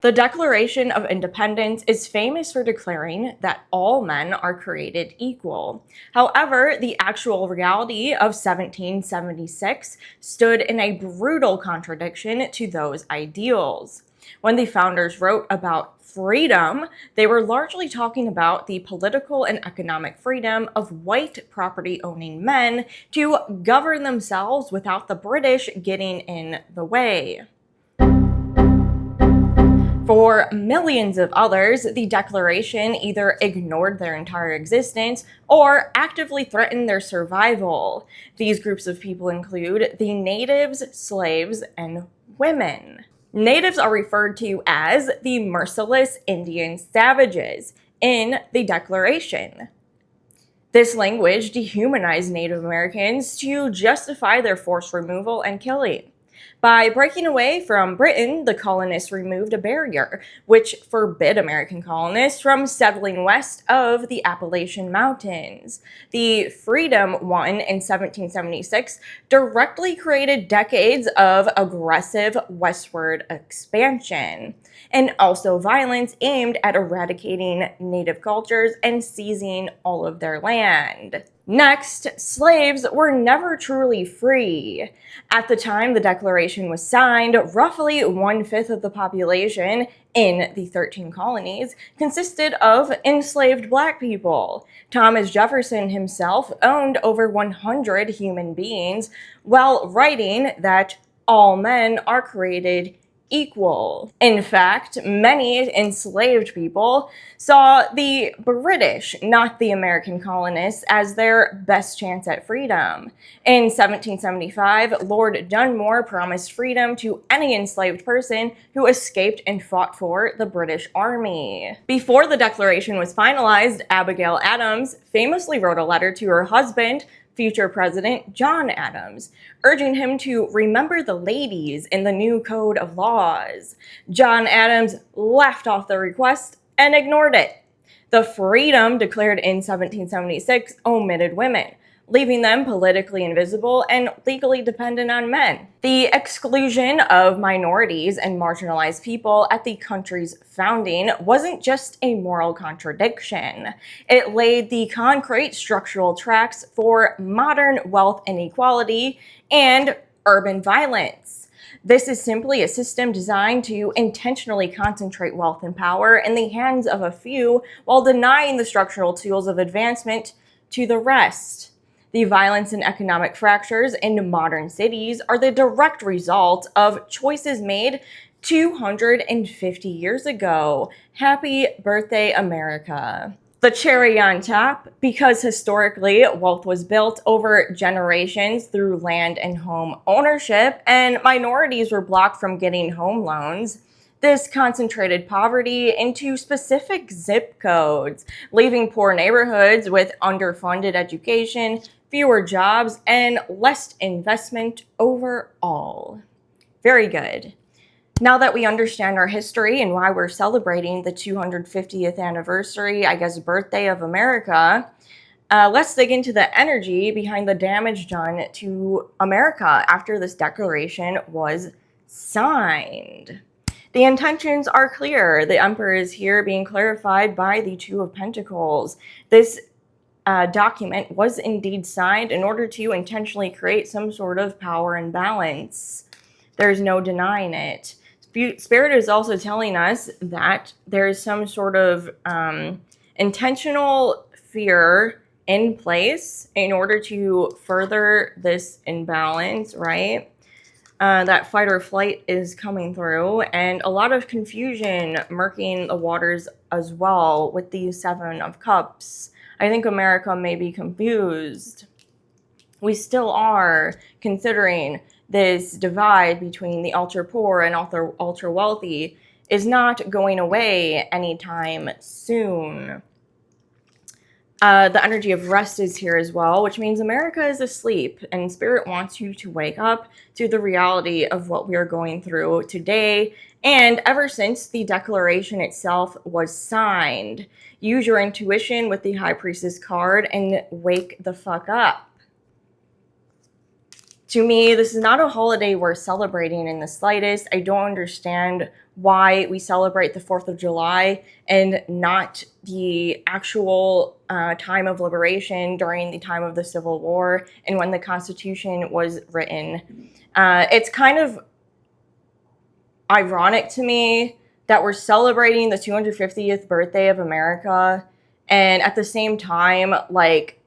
The Declaration of Independence is famous for declaring that all men are created equal. However, the actual reality of 1776 stood in a brutal contradiction to those ideals. When the founders wrote about freedom, they were largely talking about the political and economic freedom of white property-owning men to govern themselves without the British getting in the way. For millions of others, the Declaration either ignored their entire existence or actively threatened their survival. These groups of people include the natives, slaves, and women. Natives are referred to as the merciless Indian savages in the Declaration. This language dehumanized Native Americans to justify their forced removal and killing. By breaking away from Britain, the colonists removed a barrier, which forbid American colonists from settling west of the Appalachian Mountains. The freedom won in 1776 directly created decades of aggressive westward expansion, and also violence aimed at eradicating native cultures and seizing all of their land. Next, slaves were never truly free. At the time the Declaration was signed, roughly 1/5 of the population in the 13 colonies consisted of enslaved black people. Thomas Jefferson himself owned over 100 human beings while writing that all men are created equal. In fact, many enslaved people saw the British, not the American colonists, as their best chance at freedom. In 1775, Lord Dunmore promised freedom to any enslaved person who escaped and fought for the British Army. Before the Declaration was finalized, Abigail Adams famously wrote a letter to her husband, future President John Adams, urging him to remember the ladies in the new code of laws. John Adams laughed off the request and ignored it. The freedom declared in 1776 omitted women, leaving them politically invisible and legally dependent on men. The exclusion of minorities and marginalized people at the country's founding wasn't just a moral contradiction. It laid the concrete structural tracks for modern wealth inequality and urban violence. This is simply a system designed to intentionally concentrate wealth and power in the hands of a few while denying the structural tools of advancement to the rest. The violence and economic fractures in modern cities are the direct result of choices made 250 years ago. Happy birthday, America. The cherry on top, because historically wealth was built over generations through land and home ownership, and minorities were blocked from getting home loans. This concentrated poverty into specific zip codes, leaving poor neighborhoods with underfunded education, fewer jobs, and less investment overall. Very good. Now that we understand our history and why we're celebrating the 250th anniversary, I guess, birthday of America, let's dig into the energy behind the damage done to America after this declaration was signed. The intentions are clear. The Emperor is here being clarified by the Two of Pentacles. This document was indeed signed in order to intentionally create some sort of power imbalance. There's no denying it. Spirit is also telling us that there is some sort of intentional fear in place in order to further this imbalance, right? That fight or flight is coming through, and a lot of confusion murking the waters as well with the Seven of Cups. I think America may be confused. We still are, considering this divide between the ultra poor and ultra wealthy is not going away anytime soon. The energy of rest is here as well, which means America is asleep, and Spirit wants you to wake up to the reality of what we are going through today and ever since the Declaration itself was signed. Use your intuition with the High Priestess card and wake the fuck up. To me, this is not a holiday we're celebrating in the slightest. I don't understand why we celebrate the 4th of July and not the actual time of liberation during the time of the Civil War and when the Constitution was written. It's kind of ironic to me that we're celebrating the 250th birthday of America, and at the same time, like,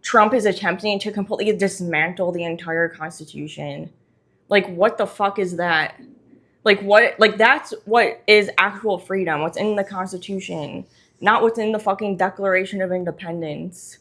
Trump is attempting to completely dismantle the entire Constitution. Like, what the fuck is that? Like, what? Like, that's what is actual freedom. What's in the Constitution, not what's in the fucking Declaration of Independence.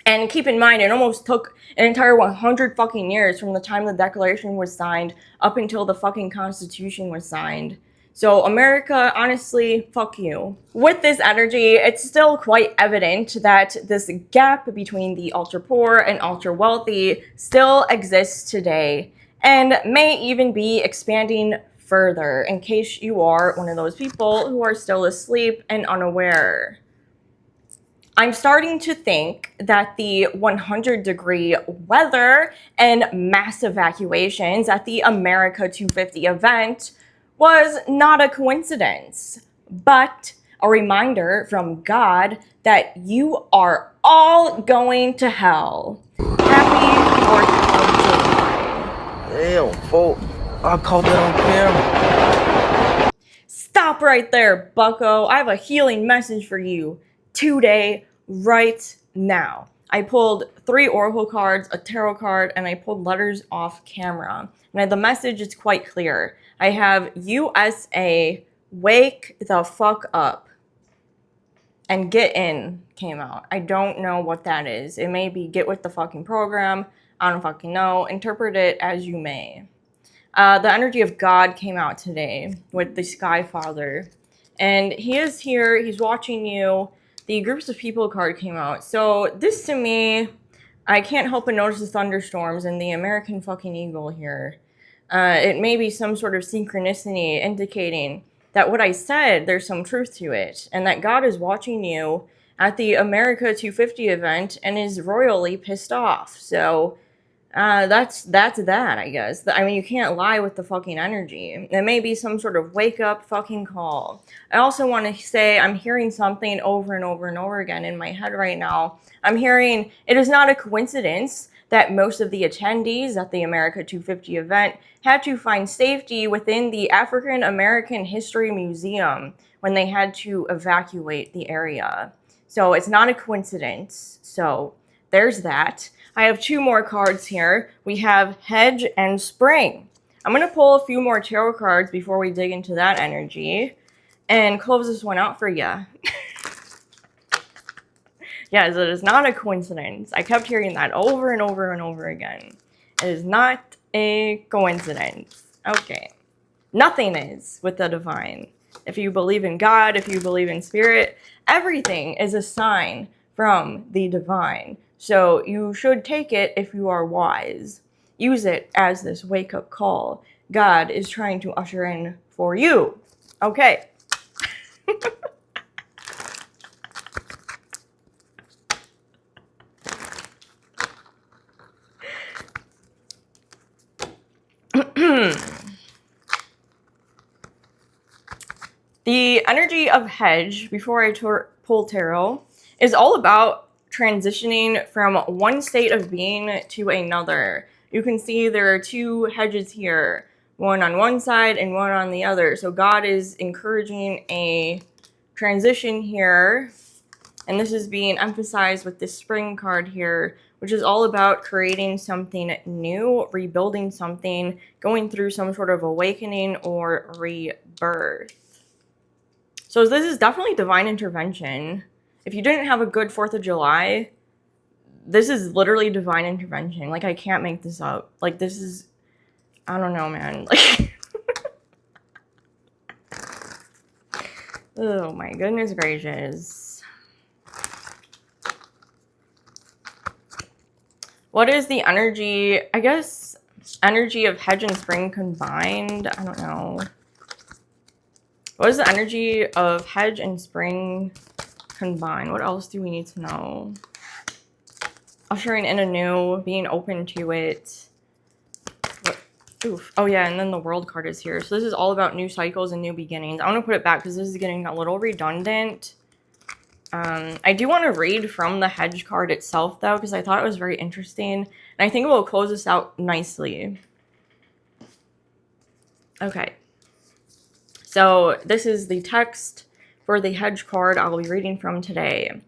And keep in mind, it almost took an entire 100 fucking years from the time the Declaration was signed up until the fucking Constitution was signed. So America, honestly, fuck you. With this energy, it's still quite evident that this gap between the ultra poor and ultra wealthy still exists today, and may even be expanding further, in case you are one of those people who are still asleep and unaware. I'm starting to think that the 100-degree weather and mass evacuations at the America 250 event was not a coincidence, but a reminder from God that you are all going to hell. Happy 4th of July. Damn, folk. I caught that on camera. Stop right there, bucko. I have a healing message for you today, right now. I pulled 3 oracle cards, a tarot card, and I pulled letters off camera. And the message is quite clear. I have USA, wake the fuck up. And get in came out. I don't know what that is. It may be get with the fucking program. I don't fucking know. Interpret it as you may. The energy of God came out today with the Sky Father. And he is here. He's watching you. The groups of people card came out. So this to me, I can't help but notice the thunderstorms and the American fucking eagle here. It may be some sort of synchronicity indicating that what I said, there's some truth to it. And that God is watching you at the America 250 event and is royally pissed off. So that's that, I guess. I mean, you can't lie with the fucking energy. It may be some sort of wake up fucking call. I also want to say I'm hearing something over and over and over again in my head right now. I'm hearing it is not a coincidence that most of the attendees at the America 250 event had to find safety within the African American History Museum when they had to evacuate the area. So it's not a coincidence. So there's that. I have 2 more cards here. We have Hedge and Spring. I'm going to pull a few more tarot cards before we dig into that energy and close this one out for you. Yes, it is not a coincidence. I kept hearing that over and over and over again. It is not a coincidence. Okay. Nothing is with the divine. If you believe in God, if you believe in spirit, everything is a sign from the divine. So you should take it if you are wise. Use it as this wake-up call God is trying to usher in for you. Okay. The energy of Hedge, before I pull tarot, is all about transitioning from one state of being to another. You can see there are 2 hedges here, one on one side and one on the other. So God is encouraging a transition here, and this is being emphasized with this Spring card here, which is all about creating something new, rebuilding something, going through some sort of awakening or rebirth. So this is definitely divine intervention. If you didn't have a good 4th of July, this is literally divine intervention. Like, I can't make this up. Like, this is, I don't know, man. Like, oh my goodness gracious. What is the energy, I guess, energy of Hedge and Spring combined? I don't know. What is the energy of Hedge and Spring combined? What else do we need to know? Ushering in a new, being open to it. Oof. Oh yeah, and then the world card is here. So this is all about new cycles and new beginnings. I want to put it back because this is getting a little redundant. I do want to read from the hedge card itself, though, because I thought it was very interesting. And I think it will close this out nicely. Okay. So this is the text for the hedge card I'll be reading from today.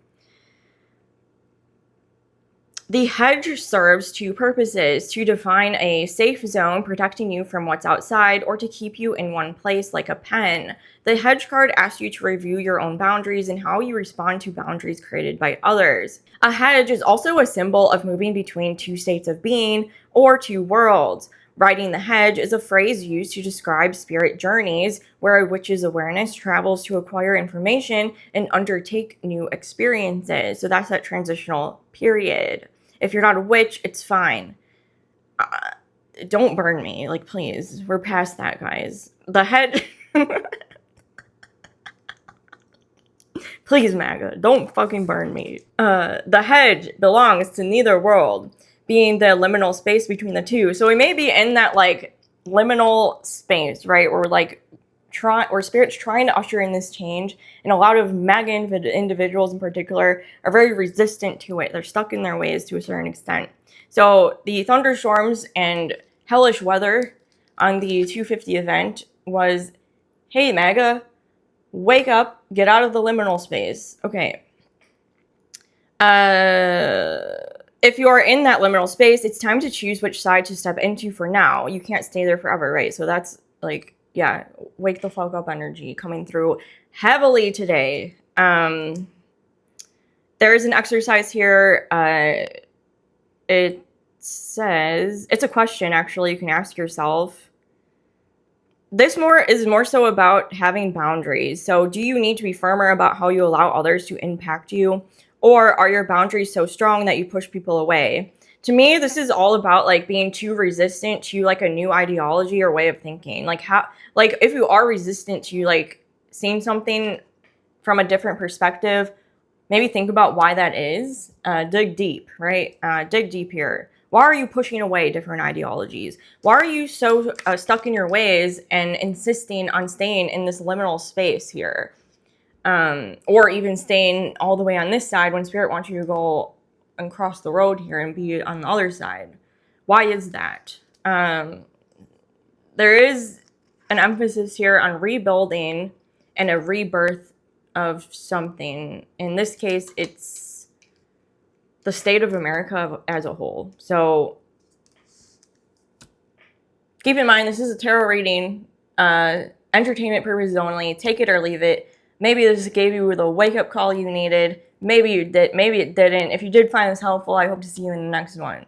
The hedge serves two purposes: to define a safe zone protecting you from what's outside, or to keep you in one place like a pen. The hedge card asks you to review your own boundaries and how you respond to boundaries created by others. A hedge is also a symbol of moving between two states of being or two worlds. Riding the hedge is a phrase used to describe spirit journeys where a witch's awareness travels to acquire information and undertake new experiences. So that's that transitional period. If you're not a witch, it's fine. Don't burn me, like, please. We're past that, guys. The hedge... Please, MAGA, don't fucking burn me. The hedge belongs to neither world, being the liminal space between the two. So we may be in that, like, liminal space, right? Or, like, Spirit's trying to usher in this change, and a lot of MAGA individuals in particular are very resistant to it. They're stuck in their ways to a certain extent. So the thunderstorms and hellish weather on the 250 event was, hey, MAGA, wake up, get out of the liminal space. Okay. If you are in that liminal space, it's time to choose which side to step into for now. You can't stay there forever, right? So that's, like, yeah, wake the fuck up energy coming through heavily today. There is an exercise here. It says, it's a question, actually, you can ask yourself. This is more so about having boundaries. So do you need to be firmer about how you allow others to impact you? Or are your boundaries so strong that you push people away? To me, this is all about, like, being too resistant to, like, a new ideology or way of thinking. Like, if you are resistant to, like, seeing something from a different perspective, maybe think about why that is. Dig deep, right? Dig deep here. Why are you pushing away different ideologies? Why are you so stuck in your ways and insisting on staying in this liminal space here? Or even staying all the way on this side when Spirit wants you to go and cross the road here and be on the other side. Why is that? There is an emphasis here on rebuilding and a rebirth of something. In this case, it's the state of America as a whole. So keep in mind, this is a tarot reading, entertainment purposes only. Take it or leave it. Maybe this gave you the wake-up call you needed. Maybe you did. Maybe it didn't. If you did find this helpful, I hope to see you in the next one.